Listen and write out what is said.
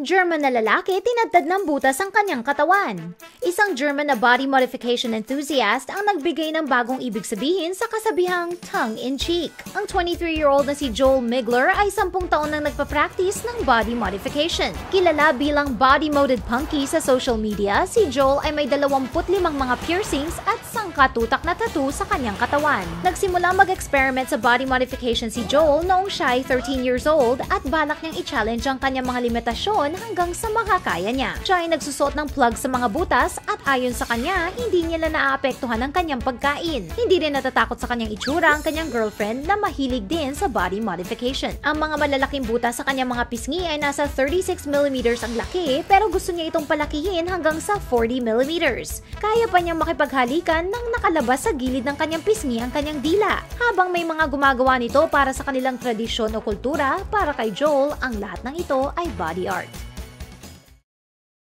German na lalaki tinadtad ng butas ang kanyang katawan. Isang German na body modification enthusiast ang nagbigay ng bagong ibig sabihin sa kasabihang tongue-in-cheek. Ang 23-year-old na si Joel Migler ay 10 taon nang nagpa-practice ng body modification. Kilala bilang body-moded punky sa social media, si Joel ay may 25 mga piercings at sangkatutak na tattoo sa kanyang katawan. Nagsimula mag-experiment sa body modification si Joel noong siya ay 13 years old at balak niyang i-challenge ang kanyang mga limitasyon hanggang sa makakaya niya. Siya ay nagsusot ng plug sa mga butas at ayon sa kanya, hindi niya na naaapektuhan ang kanyang pagkain. Hindi rin natatakot sa kanyang itsura ang kanyang girlfriend na mahilig din sa body modification. Ang mga malalaking butas sa kanyang mga pisngi ay nasa 36mm ang laki pero gusto niya itong palakihin hanggang sa 40mm. Kaya pa niyang makipaghalikan nang nakalabas sa gilid ng kanyang pisngi ang kanyang dila. Habang may mga gumagawa nito para sa kanilang tradisyon o kultura, para kay Joel, ang lahat ng ito ay body art.